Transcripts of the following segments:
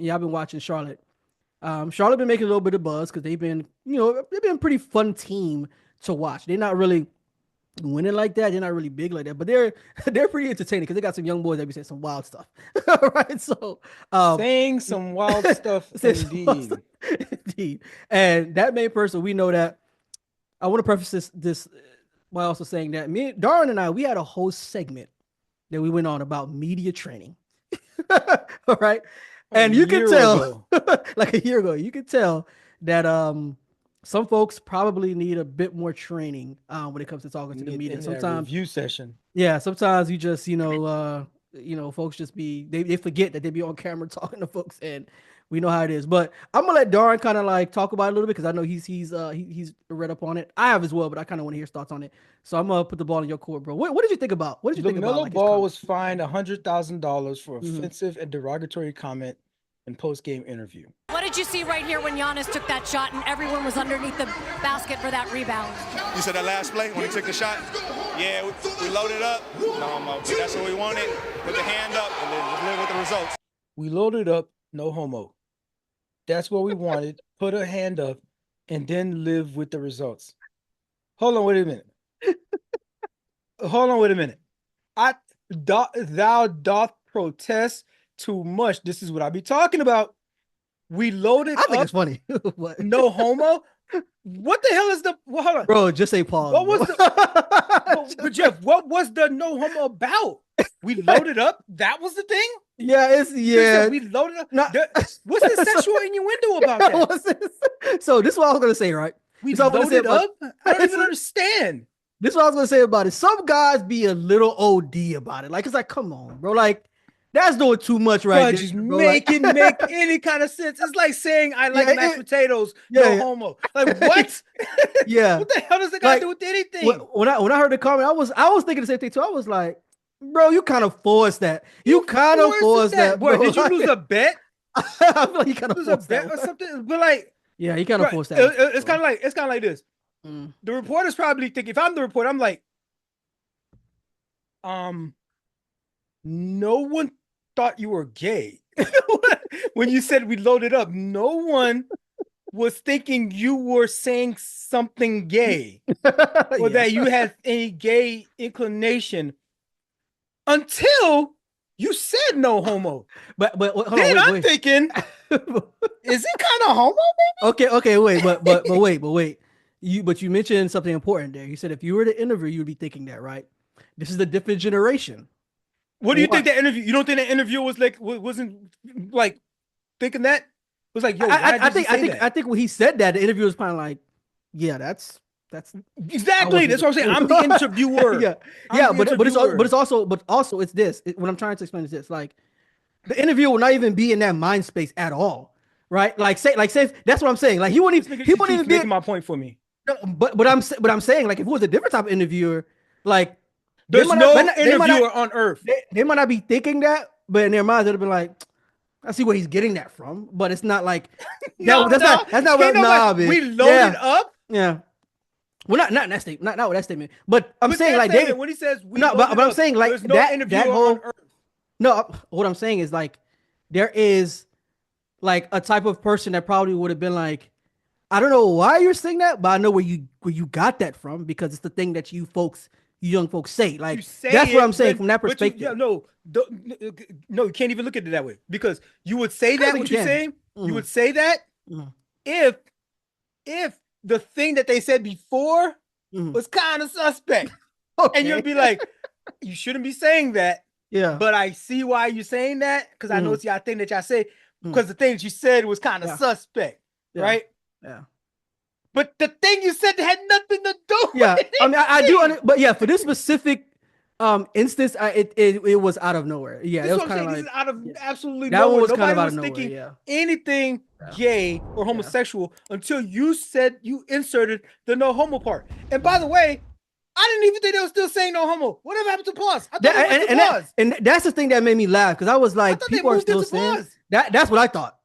Yeah, I've been watching Charlotte. Charlotte been making a little bit of buzz because they've been a pretty fun team to watch. They're not really winning like that. They're not really big like that, but they're they're pretty entertaining because they got some young boys that be saying some wild stuff, right? So, um, Saying some wild stuff say some wild stuff. indeed. Indeed. And that main person, we know that. I want to preface this by also saying that Darwin and I, we had a whole segment that we went on about media training. All right. A And you can year tell, ago. like a year ago, you can tell that some folks probably need a bit more training when it comes to talking to the media. In that Sometimes, review session. yeah, sometimes you just, folks just they forget that they be on camera talking to folks, and we know how it is. But I'm gonna let Darren kind of like talk about it a little bit because I know he's read up on it. I have as well, but I kind of want to hear his thoughts on it. So I'm gonna put the ball in your court, bro. What did you think about? What did you think about LaMelo like his Ball comment? was fined $100,000 for Mhm. offensive and derogatory comment in post-game interview. What did you see right here when Giannis took that shot and everyone was underneath the basket for that rebound? You said that last play when he took the shot? Yeah, we loaded up. No homo. That's what we wanted. Put the hand up and then just live with the results. We loaded up, no homo. That's what we wanted. Put a hand up and then live with the results. Hold on, wait a minute. Hold on, wait a minute. Thou doth protest too much. This is what I be talking about. We loaded I think up, it's funny. What? no homo. What the hell is the? Well, hold on, Bro, just say pause. What was the? but Jeff, what was the no homo about? We loaded up. That was the thing. Yeah. We loaded up. Not- What's the sexual innuendo about that? So this is what I was gonna say, right? We This is what I was gonna loaded say up. I don't even understand. This is what I was gonna say about it. Some guys be a little OD about it. Like it's like, come on, bro. Like that's doing too much right Bro, there, just bro. make Like, it make any kind of sense. It's like saying I like mashed potatoes, yeah, no yeah. homo. Like what? Yeah. What the hell does that got to do with anything? When I heard the comment, I was thinking the same thing too. I was like, bro, you kind of forced that. You kind of forced that, bro. Boy, did you lose a bet? I feel like you kind of Lose a forced bet that or something? But like, yeah, you kind of forced that. It's kind of like this. Mm. The reporter's probably thinking, if I'm the reporter, I'm like, no one thought you were gay. When you said we loaded up, no one was thinking you were saying something gay or that you had any gay inclination until you said no homo. But then I'm thinking, is it kind of homo, maybe? Okay, wait, but wait. You mentioned something important there. You said if you were to interview, you would be thinking that, right? This is a different generation. What do you think that interview? You don't think that interview was like wasn't like thinking that? It was like, yo, I think when he said that, the interviewer was kind of like, yeah, that's exactly. That's what I'm saying. I'm the interviewer. But it's also it's this. What I'm trying to explain is this: like the interviewer will not even be in that mind space at all, right? Like say that's what I'm saying. Like he wouldn't even be making my point for me. No, but I'm saying like if it was a different type of interviewer, like there's no interviewer on earth. They might not be thinking that, but in their minds it'll be like, I see where he's getting that from, but it's not like that's not what we loaded up. Yeah. Well, not that statement, not with that statement, but I'm saying like when he says but I'm saying like there's no that whole on earth. No, what I'm saying is like there is like a type of person that probably would have been like, I don't know why you're saying that, but I know where you got that from because it's the thing that you young folks say. Like that's what I'm saying from that perspective. No, you can't even look at it that way because you would say that what you're saying. Mm-hmm. You would say that if the thing that they said before was kind of suspect, and you'd be like, you shouldn't be saying that. Yeah, but I see why you're saying that because I know it's y'all thing that y'all say because the thing that you said was kind of suspect, right? Yeah. But the thing you said had nothing to do with it. I mean, I do, but yeah, for this specific instance, it was out of nowhere. Yeah, it was kind of like out of absolutely that nowhere. one was Nobody kind of out was of thinking nowhere, anything gay or homosexual until you said you inserted the no homo part. And by the way, I didn't even think they were still saying no homo. Whatever happened to pause? I thought and that's the thing that made me laugh because I was like, people are still saying that. That's what I thought.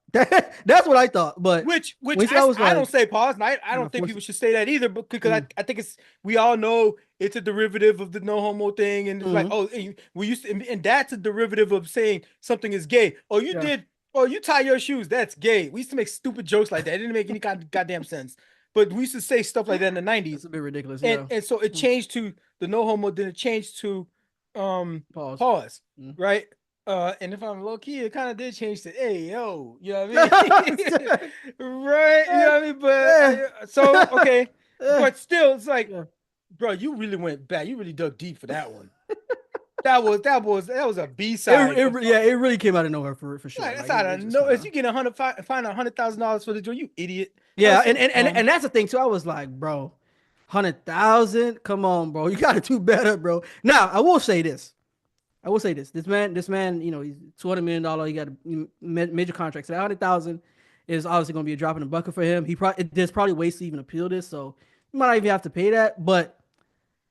That's what I thought, but which I don't say pause, and I don't think people should say that either, because I think we all know it's a derivative of the no homo thing, and it's like, oh, and that's a derivative of saying something is gay. Oh, you did Oh, you tie your shoes. That's gay. We used to make stupid jokes like that. It didn't make any kind of goddamn sense. But we used to say stuff like that in the 90s. It's a bit ridiculous. And so it changed to the no homo, then it changed to pause. Right? And if I'm low key, it kind of did change to hey yo, you know what I mean? Right? You know what I mean? But so okay. But still, it's like, bro, you really went back. You really dug deep for that one. That was a B-side. It really came out of nowhere for sure. Right, that's out of nowhere. If you get find $100,000 for the joint, you idiot. Yeah, and that's the thing too. I was like, bro, 100,000. Come on, bro. You got to do better, bro. Now I will say this. This man, you know, he's $200 million. He got a major contract. So that 100,000 is obviously going to be a drop in the bucket for him. There's probably ways to even appeal this, so you might not even have to pay that. But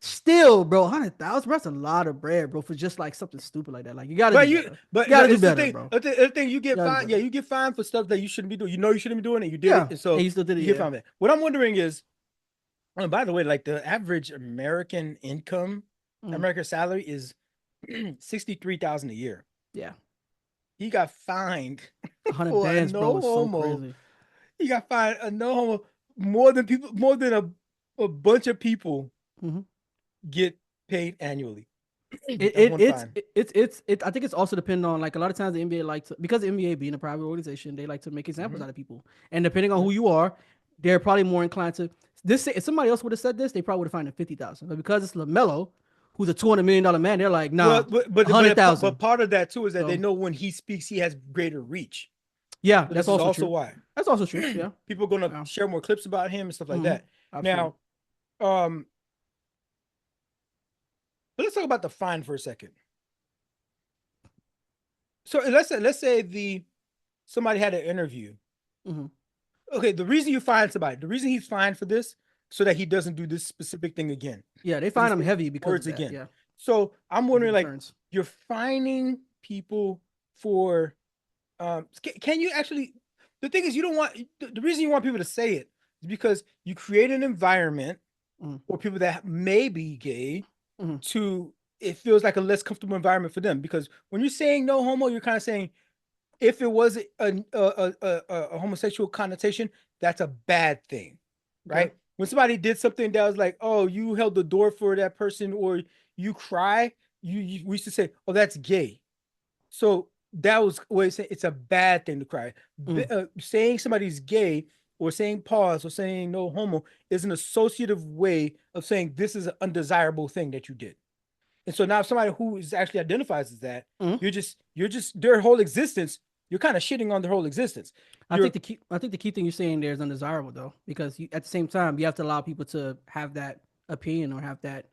still, bro, 100,000, that's a lot of bread, bro, for just like something stupid like that. Like you got to, you got to do better, bro. The thing you get fined, you get fined for stuff that you shouldn't be doing. You know you shouldn't be doing it. You did it, and so you still did it. You get fined. What I'm wondering is, by the way, like the average American income, American salary is $63,000 a year. Yeah, he got fined 100 bands, bro. So crazy. He got fined a no homo more than a bunch of people get paid annually. I think it's also depending on, like, a lot of times the NBA likes to, because the NBA being a private organization, they like to make examples out of people, and depending on who you are, they're probably more inclined to this. If somebody else would have said this, they probably would have fined him 50,000, but because it's LaMelo, who's a $200 million man, they're like, nah, but 100,000. But part of that too is that they know when he speaks, he has greater reach. Yeah, so that's also true. Why. That's also true. Yeah, people are gonna share more clips about him and stuff like that. Absolutely. Now, but let's talk about the fine for a second. So let's say somebody had an interview. Okay, the reason you fine somebody, the reason he's fined for this, so that he doesn't do this specific thing again. Yeah, they fine him heavy because of that. Again. Yeah. So I'm wondering, like, you're fining people for, can you actually? The thing is, you don't want the reason you want people to say it is because you create an environment for people that may be gay it feels like a less comfortable environment for them, because when you're saying no homo, you're kind of saying if it was a homosexual connotation, that's a bad thing, right? Okay. When somebody did something that was like, oh, you held the door for that person, or you cry, we used to say, oh, that's gay. So that was what it's a bad thing to cry. Saying somebody's gay, or saying pause, or saying no homo is an associative way of saying this is an undesirable thing that you did. And so now somebody who is actually identifies as that, you're just their whole existence, you're kind of shitting on their whole existence. I think the key thing you're saying there is undesirable, though, because at the same time you have to allow people to have that opinion or have that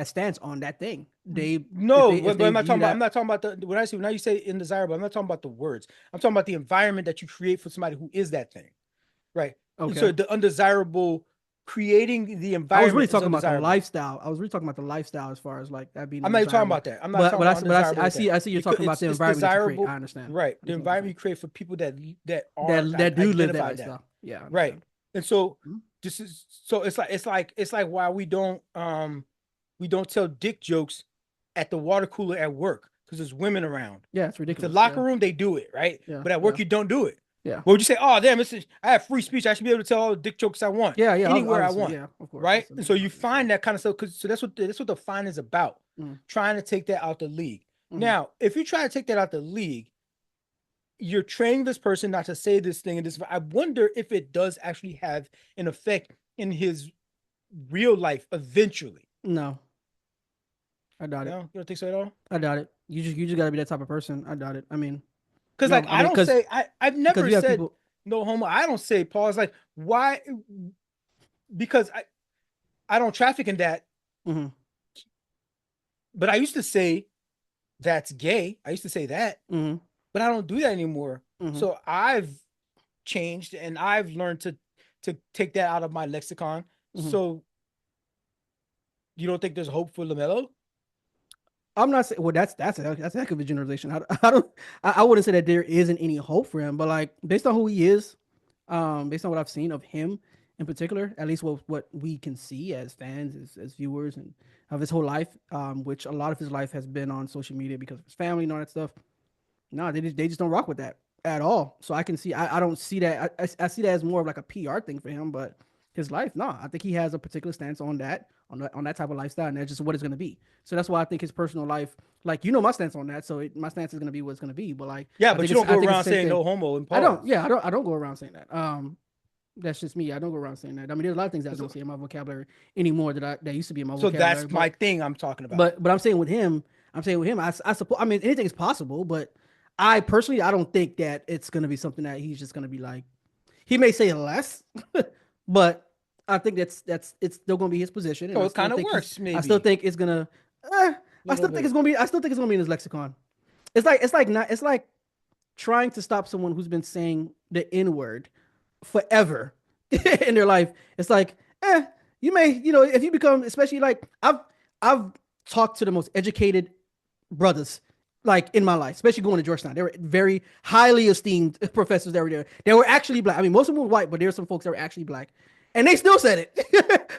stance on that thing. I'm not talking about when you say undesirable, I'm not talking about the words. I'm talking about the environment that you create for somebody who is that thing, right? Okay. So the undesirable, creating the environment. I was really talking about the lifestyle. As far as like that being. I'm not even talking about that. I'm not talking about I see you're talking about the environment that you create. I understand. Right. The environment you create for people that do live that lifestyle. Yeah. Right. And so it's like why we don't tell dick jokes at the water cooler at work, because there's women around. Yeah, it's ridiculous. The locker room, they do it, right? Yeah, but at work, you don't do it. Yeah. What would you say? Oh, damn! I have free speech. I should be able to tell all the dick jokes I want. Yeah. Anywhere I want. Yeah, of course. Right. And so you find that kind of stuff, so that's what the fine is about. Trying to take that out the league. Now, if you try to take that out the league, you're training this person not to say this thing and this. I wonder if it does actually have an effect in his real life eventually. No. I doubt it. You don't think so at all? I doubt it. You just gotta be that type of person. I doubt it. I mean, because I've never said no homo. I don't say pause. Like, why? Because I don't traffic in that. But I used to say that's gay. I used to say that, but I don't do that anymore. So I've changed, and I've learned to take that out of my lexicon. So you don't think there's hope for LaMelo? I'm not saying. Well, that's a heck of a generalization. I wouldn't say that there isn't any hope for him, but like based on who he is, based on what I've seen of him in particular, at least what we can see as fans, as viewers, and of his whole life, which a lot of his life has been on social media because of his family and all that stuff. No, they just don't rock with that at all. So I can see, I don't see that. I see that as more of like a PR thing for him, but his life, no, I think he has a particular stance on that, on that type of lifestyle, and that's just what it's going to be. So that's why I think his personal life, like, my stance on that. So my stance is going to be what it's going to be. But like, yeah, but you don't go around saying no homo and pause. I don't go around saying that. That's just me. I don't go around saying that. I mean, there's a lot of things that I don't say in my vocabulary anymore that used to be in my vocabulary. So that's my thing I'm talking about. But I'm saying with him, I suppose, I mean, anything is possible, but I personally, I don't think that it's going to be something that he's just going to be like, he may say less, but I think it's still going to be his position. So it kind of works, maybe. I still think it's going to, I still think it's going to be in his lexicon. It's like trying to stop someone who's been saying the N-word forever in their life. It's like, you may, if you become, especially like, I've talked to the most educated brothers like in my life, especially going to Georgetown. They were very highly esteemed professors that were there. They were actually black. I mean, most of them were white, but there were some folks that were actually black. And they still said it.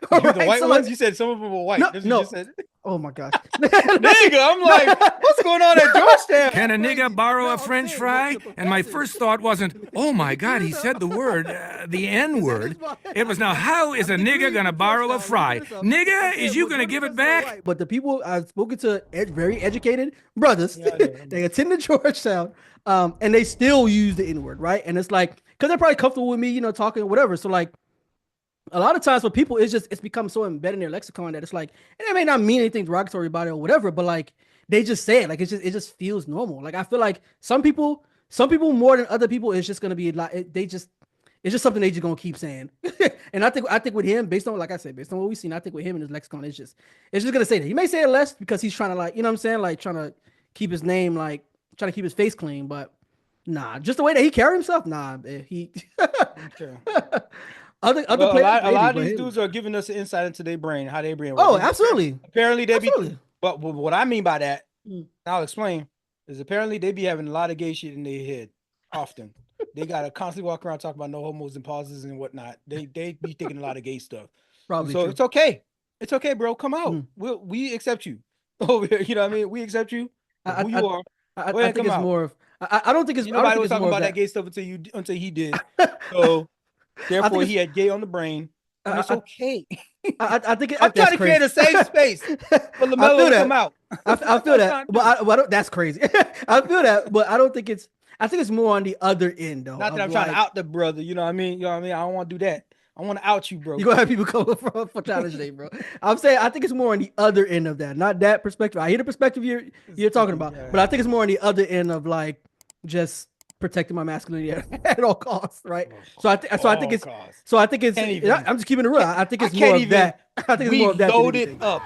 Right? The white ones? You said some of them were white. No. Just said it? Oh my gosh. Nigga, I'm like, what's going on at Georgetown? Can a nigga borrow a French fry? And my first thought wasn't, oh my God, he said the word, the N-word. It was, now how is a nigga gonna borrow a fry? Nigga, is you gonna give it back? But the people I've spoken to, very educated brothers, they attended Georgetown, and they still use the N-word, right? And it's like, because they're probably comfortable with me, talking or whatever. So like, a lot of times for people, it's become so embedded in their lexicon that it's like, and it may not mean anything derogatory about it or whatever, but like they just say it, like it just feels normal. Like I feel like some people more than other people, it's just gonna be like it's just something they just gonna keep saying. And I think with him, based on, like I said, based on what we've seen, I think with him and his lexicon, it's just gonna say that. He may say it less because he's trying to, like, what I'm saying, like trying to keep his name, like trying to keep his face clean, but nah, just the way that he carry himself, nah, he. Okay. Other players, a lot of these dudes are giving us an insight into their brain, how their brain works. Oh, absolutely. Apparently they be, but what I mean by that, I'll explain, is apparently they be having a lot of gay shit in their head often. They gotta constantly walk around talking about no homos and pauses and whatnot. They be thinking a lot of gay stuff. Probably. So true. It's okay, bro. Come out. We accept you. Over here, you know what I mean? We accept you. Who you are. I think it's more of. I don't think it's. Nobody was talking about that gay stuff until he did. So. Therefore, he had gay on the brain. And it's okay. I think I'm trying to create a safe space for LaMelo to come out. I feel that, but that's crazy. I feel that, but I don't think it's. I think it's more on the other end, though. Not that I'm trying to out the brother. You know what I mean? I don't want to do that. I want to out you, bro. You gonna have people come for Challenge Day, bro. I'm saying I think it's more on the other end of that, not that perspective. I hear the perspective you're talking about, but I think it's more on the other end of like just protecting my masculinity at all costs, right? So I think it's. I'm just keeping it real. I think it's more of that. I think it's more of that. We loaded up